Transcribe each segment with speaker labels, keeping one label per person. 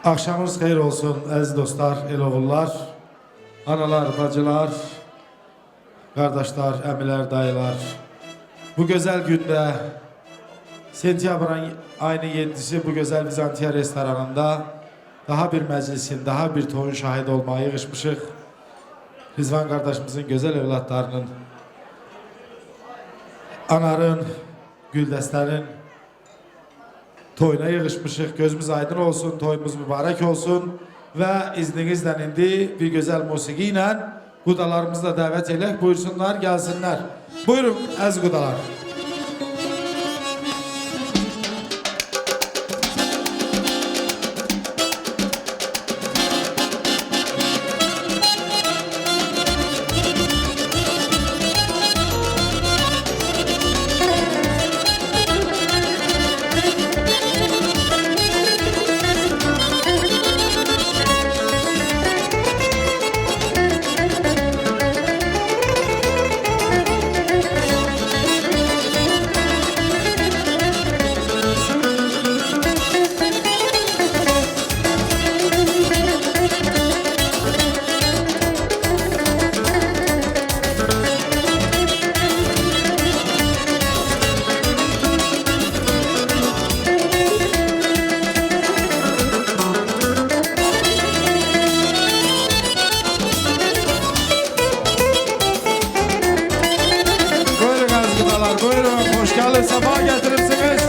Speaker 1: Akşamınız xeyir olsun əziz dostlar, el oğullar, analar, bacılar, qardaşlar, əmilər, dayılar. Bu gözəl gündə, sentyabrın ayının 7'si bu gözəl Vizantiya restoranında daha bir məclisin, daha bir toyun şahidi olmağa yığışmışıq. Rizvan qardaşımızın gözəl evlatlarının, Anarın, Güldəstərin toyuna yığışmışıq. Gözümüz aydın olsun, toyumuz mübarək olsun və izninizlə indi bir gözəl musiqi ilə qudalarımızı da dəvət elək. Buyursunlar, gəlsinlər. Buyurun əziz qudalar. Buyurun, hoş geldiniz, sefa getirirsiniz.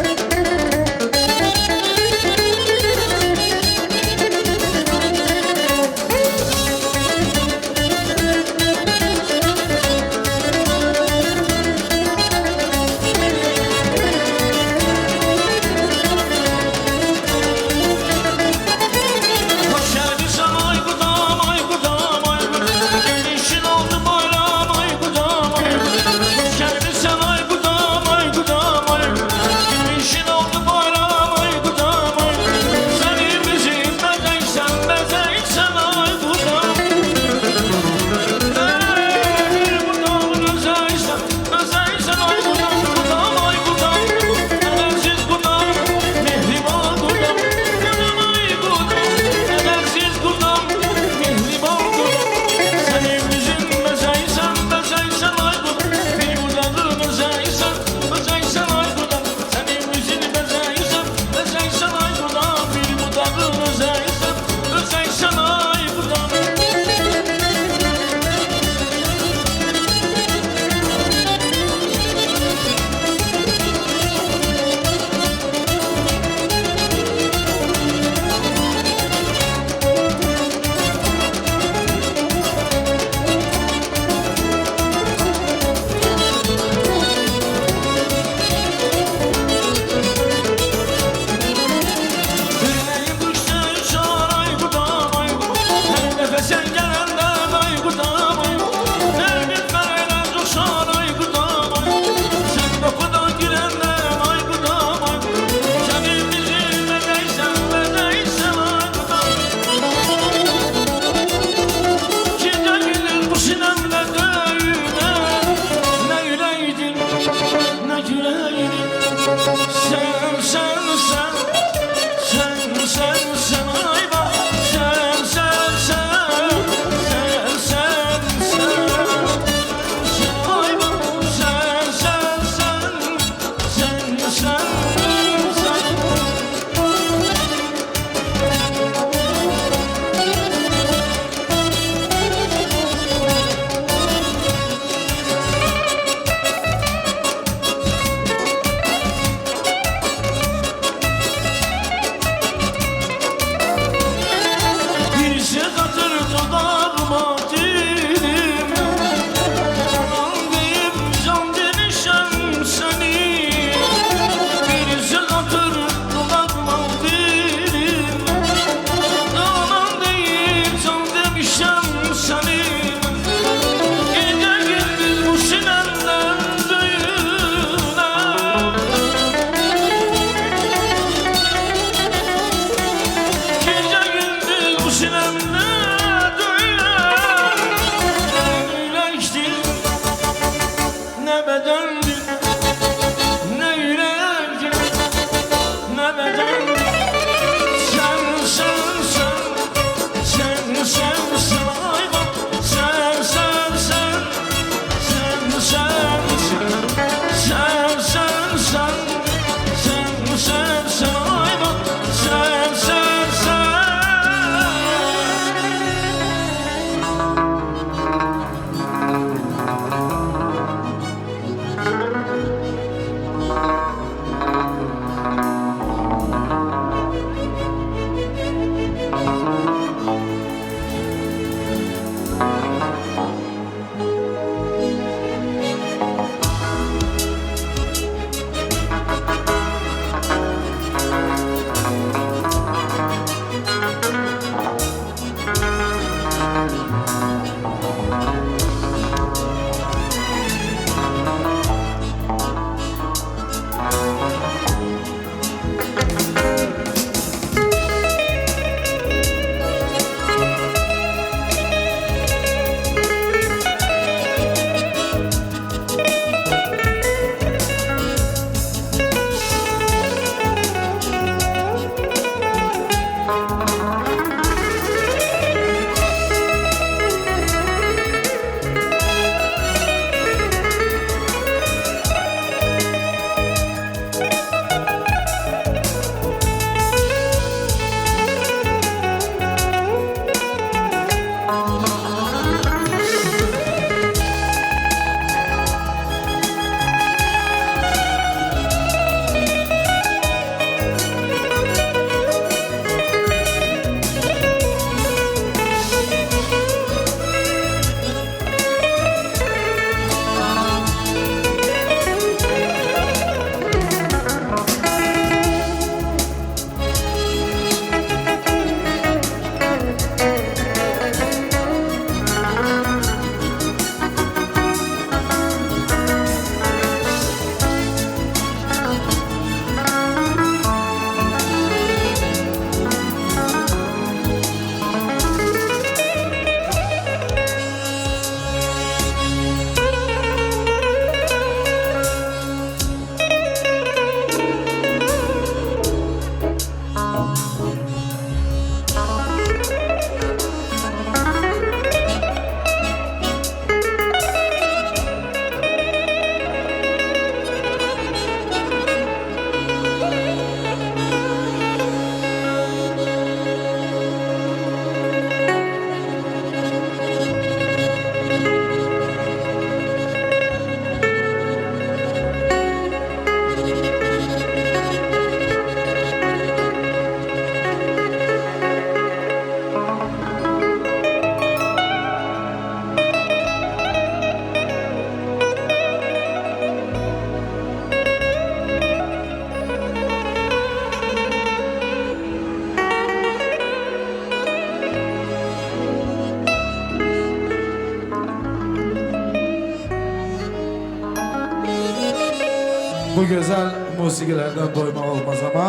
Speaker 1: bu güzel musiqilərdən doymaq olmaz ama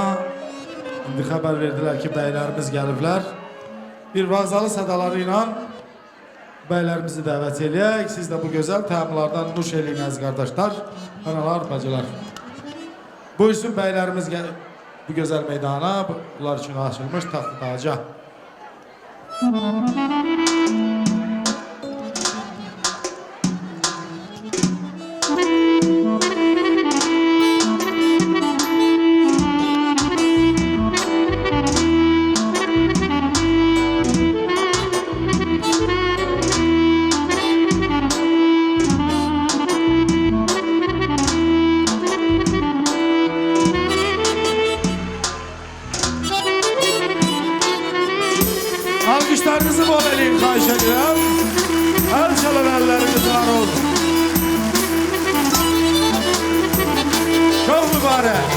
Speaker 1: indi xəbər verdilər ki, bəylərimiz gəliblər. Bir vağzalı sədaları ilə bəylərimizi dəvət eləyək. Siz də bu gözəl təamlardan nuş eləyin əziz qardaşlar, analar, bacılar. Buyursun bəylərimiz bu gözəl meydana, bunlar üçün açılmış taxtı taca. Alkışlarınızı bol eləyim, xahiş edirəm. Əl çalan əlləriniz var olsun. Çox mübarək.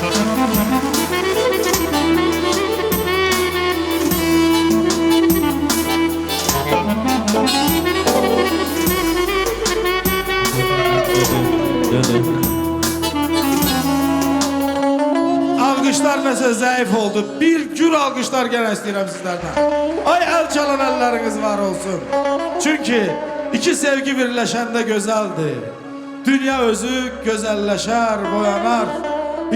Speaker 1: Alkışlar nəsə zəif oldu. Bir gür alkışlar gene istəyirəm sizlərdən. Ay el çalan əlləriniz var olsun. Çünkü iki sevgi birləşəndə gözəldir. Dünya özü gözəlləşər, boyanar.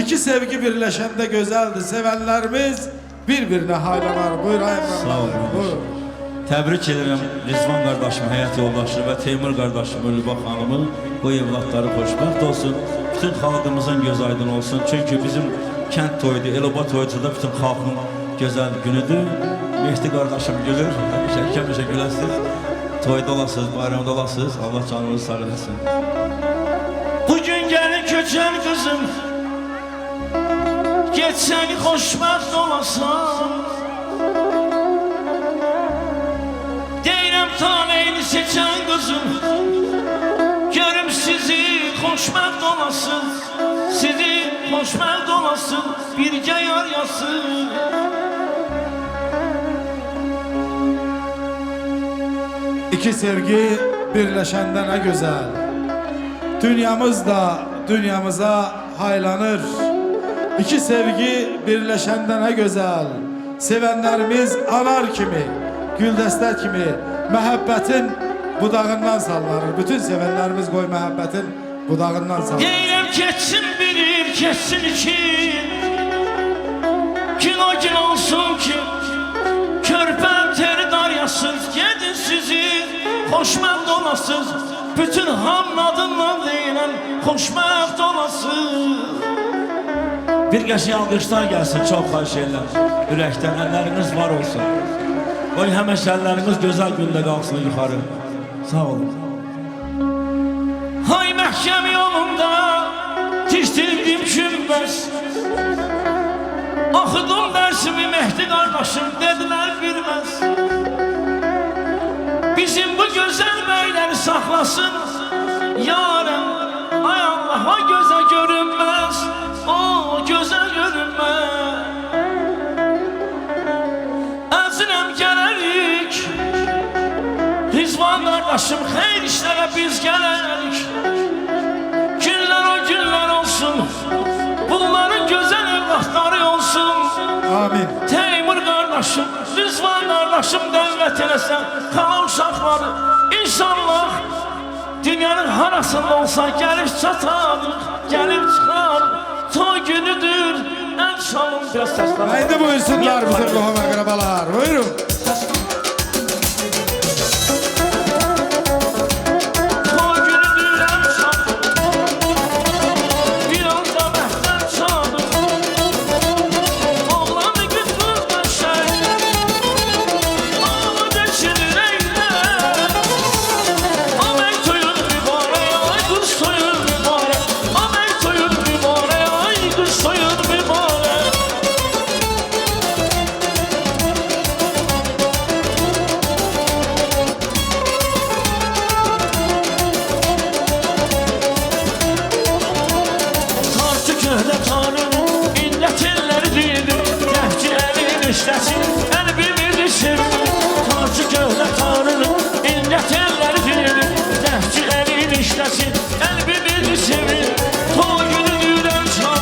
Speaker 1: İki sevgi birləşəndə gözəldir. Sevənlərimiz bir-birinə haylanar. Buyur ay
Speaker 2: Sağ olun. Təbrik edirəm Rizvan qardaşım, həyat yoldaşı və Teymur qardaşım, Ülbə xanımın bu evlatları xoşbəxt olsun. Bütün xalqımızın göz aydın olsun. Çünkü bizim kənd toyudu, Eloba toyudu da bütün xalqın gözəl günüdür. Mehdi qardaşım gülür, həmişə güləsiniz. Toyda olasınız, bayramda olasınız. Allah canınızı sağ eləsin.
Speaker 3: Bugün gəlin köçən qızım, geçsən xoşbəxt olasan. Deyirəm taleyini seçən qızım, görüm sizi xoşbəxt olasın. Sizi xoşbəxt olasın, birgə yar yasın.
Speaker 1: İki sevgi birləşəndə nə gözəl. Dünyamız da dünyamıza haylanır. İki sevgi birləşəndə nə gözəl. Sevənlərimiz anar kimi, güldəstə kimi məhəbbətin budağından sallanır. Bütün sevənlərimiz qoy məhəbbətin budağından sallanır.
Speaker 3: Deyirəm keçsin bilir, keçsin iki. Gün o gün olsun ki, körpəm teri daryasız. Gedin sizi xoşbəxt olasız. Bütün hamın adından deyilən xoşbəxt olasız.
Speaker 2: Bir qəşəng alqışlar gəlsin, çox xahiş edirəm. Ürəkdən əlləriniz var olsun. Qoy həmişə əlləriniz gözəl gündə qalsın yuxarı. Sağ olun.
Speaker 3: Hay məhkəm yolunda dişdirdim günbəz. Oxudum dərsimi Mehdi qardaşım, dedilər bilməz. Bizim bu gözəl bəyləri saxlasın yarəm. Ay Allah, o gözə görünməz, o gözə görünməz. Əzrəm gələrik Rizvan qardaşım, xeyr işlərə biz gələrik. Günlər o günlər olsun, bunların gözəl evlatları olsun.
Speaker 1: Amin.
Speaker 3: Teymur qardaşım, Rizvan qardaşım dəvət eləsən qala uşaqları. İnşallah dünyanın harasında olsa gəlib çatar, gəlib çıxar. Toy günüdür, əl çalın biraz səslər.
Speaker 1: Haydi buyursunlar bizim qohum əqrabalar. Buyurun.
Speaker 3: Elbimizi sevin, toy günü düren çağır.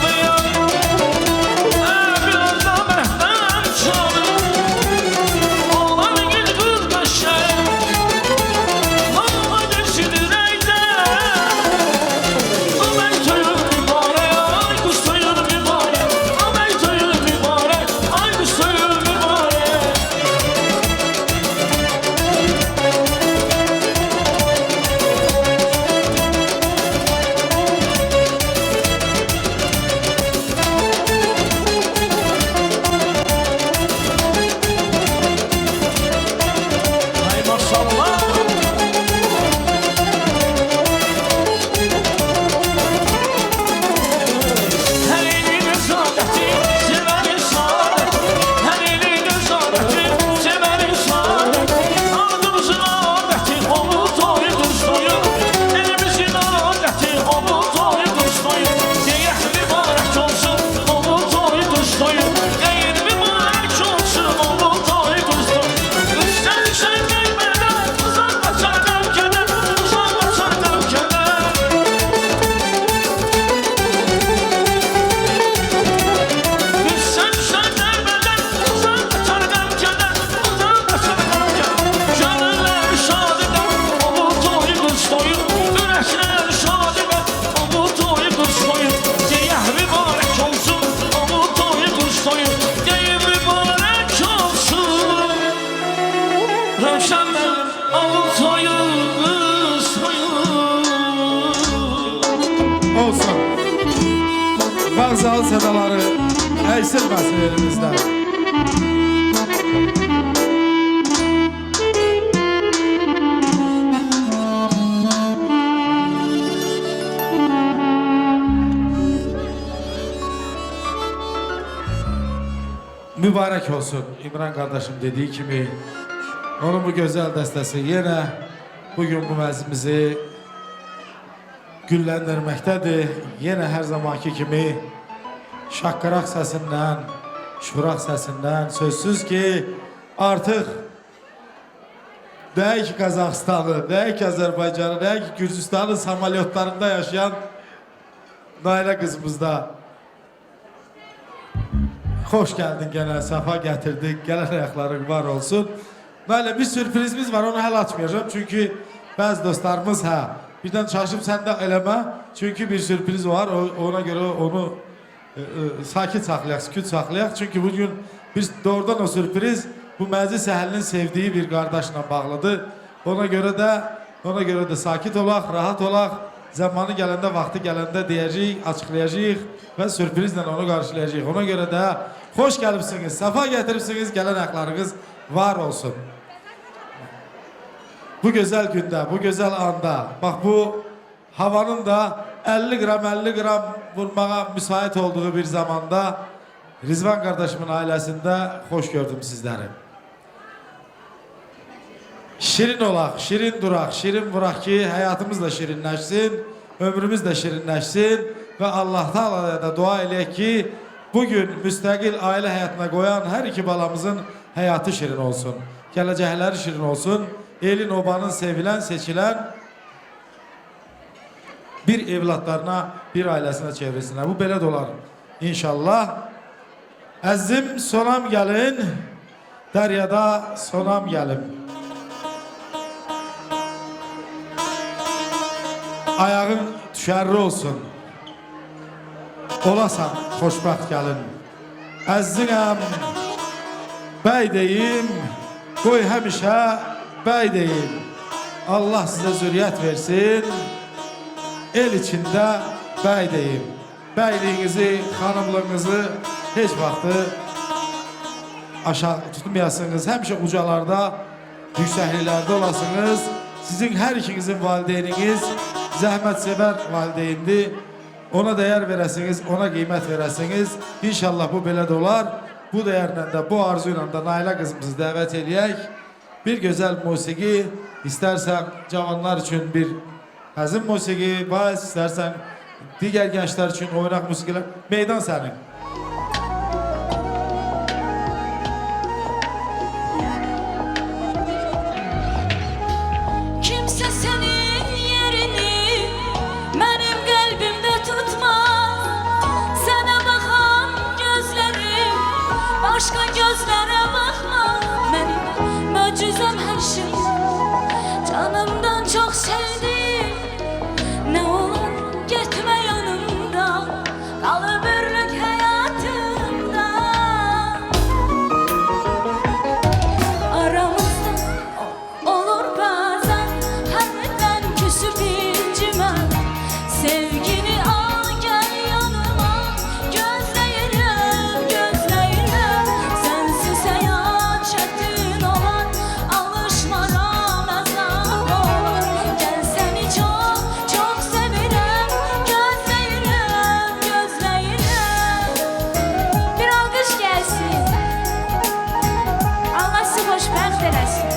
Speaker 1: Azal sədaları əysilməsin elimizdən. Mübarək olsun İmran kardeşim dediği kimi onun bu güzel dəstəsi yine bugün bu məclimizi gülləndirməkdədir. Yine her zamanki kimi şaqqıraq səsindən, şuraq səsindən sözsüz ki artıq deyək ki Qazaxıstanı, deyək ki Azərbaycanı, deyək ki Gürcüstanın samalyotlarında yaşayan Nailə qızımız da hoş geldin gene, safa getirdik. Gelen ayakların var olsun. Böyle bir sürprizimiz var, onu hələ açmayacağım. Çünkü bazı dostlarımız birden çalışıp sen de eleme. Çünkü bir sürpriz var. Ona göre onu sakit saxlayaq, sükut saxlayaq. Çünkü bugün biz doğrudan o sürpriz bu məclis əhlinin sevdiği bir kardeşle bağlıdır. Ona göre de sakit olaq, rahat olaq. Zamanı gələndə, vaxtı gələndə deyəcəyik, açıqlayacağıq və sürprizlə onu qarşılayacağıq. Ona görə də xoş gəlibsiniz, safa gətiribsiniz, gələn ayaqlarınız var olsun. Bu gözəl gündə, bu gözəl anda, bax bu havanın da 50 qram vurmağa müsait olduğu bir zamanda Rizvan kardeşimin ailəsində xoş gördüm sizləri. Şirin olaq, şirin duraq, şirin vuraq ki hayatımız da şirinləşsin, ömrümüz de şirinləşsin ve Allah Teala'ya da dua eləyək ki bugün müstakil aile hayatına koyan her iki balamızın hayatı şirin olsun. Gələcəkləri şirin olsun. Elin obanın sevilen, seçilen bir evlatlarına, bir ailesine çevresinler. Bu belə dolar inşallah. Əzim sonam gelin, deryada sonam gelin. Ayağın düşərli olsun. Olasan xoşbəxt gəlin. Əzzinəm, bəy deyim, qoy həmişə bəy deyim. Allah sizə zürriyyət versin, el içində bəy deyim. Bəyliyinizi, xanımlığınızı heç vaxtı aşağı tutmayasınız. Həmişə ucalarda, yüksəkliklərdə olasınız. Sizin her ikinizin valideyniniz zəhmətsever valideyndir. Ona değer verəsiniz, ona qiymət verəsiniz. İnşallah bu belə də olar. Bu değerlə də, bu arzuyla da Nailə qızımızı dəvət eləyək. Bir gözəl musiqi, istərsən cavanlar üçün bir həzin musiqi, vals, istərsən digər gençler üçün oynaq musiqiler. Meydan sənin.
Speaker 4: Başka gözlere bakma, benim möcüzem her şey. Canımdan çok sevdim, ne olur gitme yanımda, kal ömürlük hayatımda. Aramızda olur bazen, harbiden küsüp incime. Sevgini al gel yanıma, gözleyelim, gözleyelim. Sensiz hayat çetin olan, alışmaram azap olur. Gel seni çok çok severim, gözleyelim, gözleyelim. Bir alkış gelsin, Allah sizi hoşbəxt eləsin.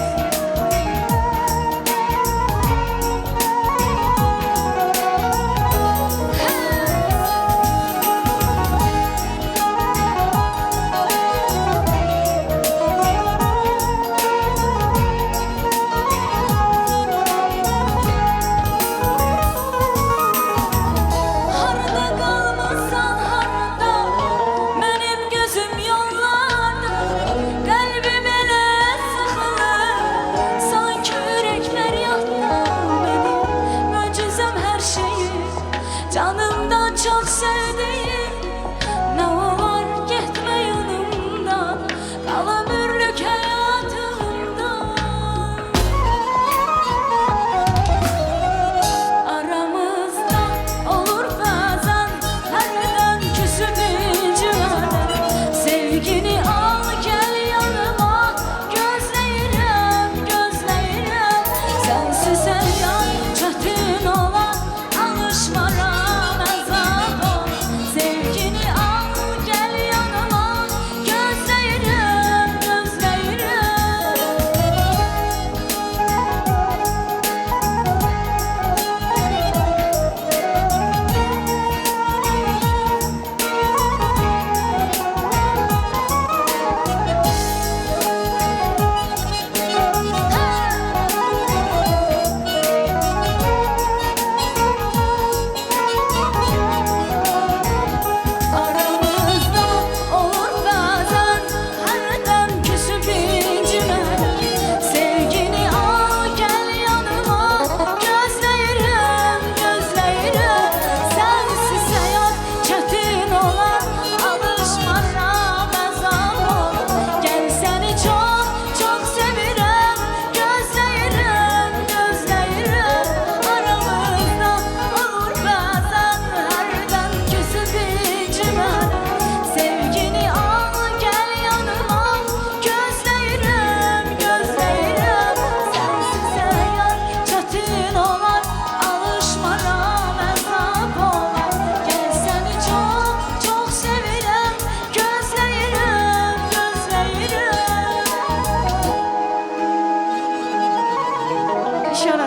Speaker 4: Harada kalmasan harada, benim gözüm yollarda. Kalbim ele sıkılır,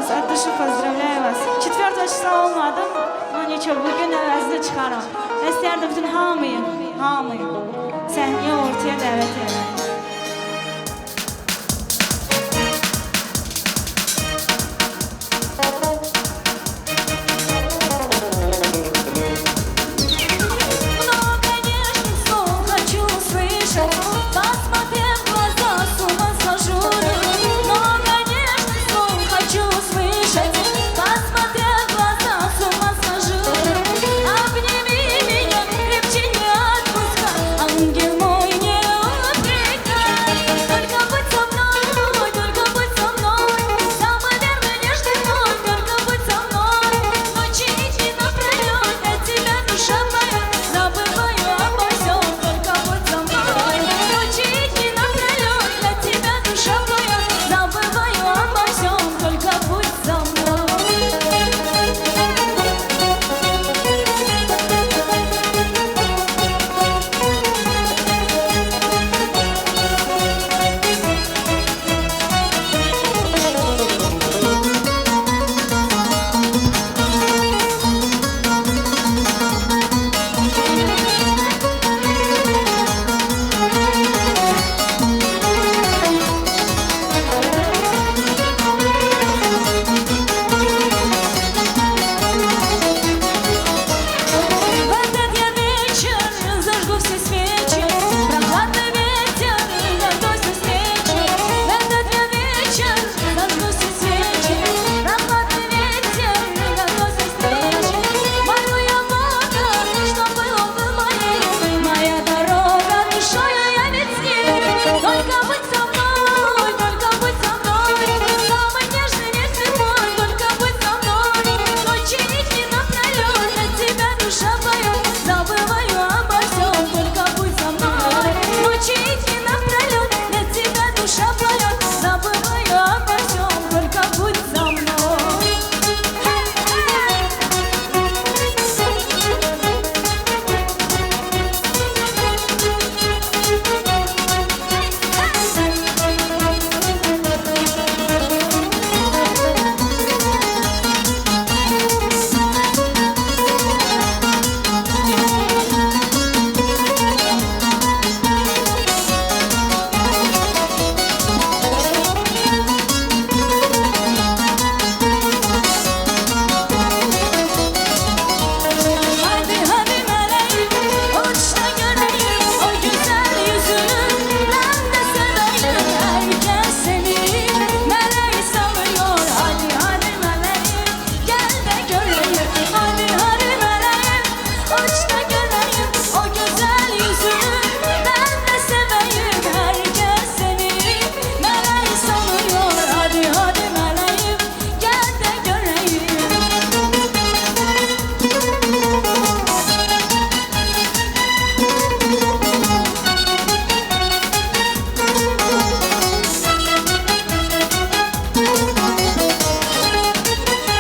Speaker 5: вас, от души поздравляю вас. 4 числа olmadım, ama nechə bugün əvəzini çıxaram. İstərdim bütün hamıyı sahneye ortaya dəvət edirəm.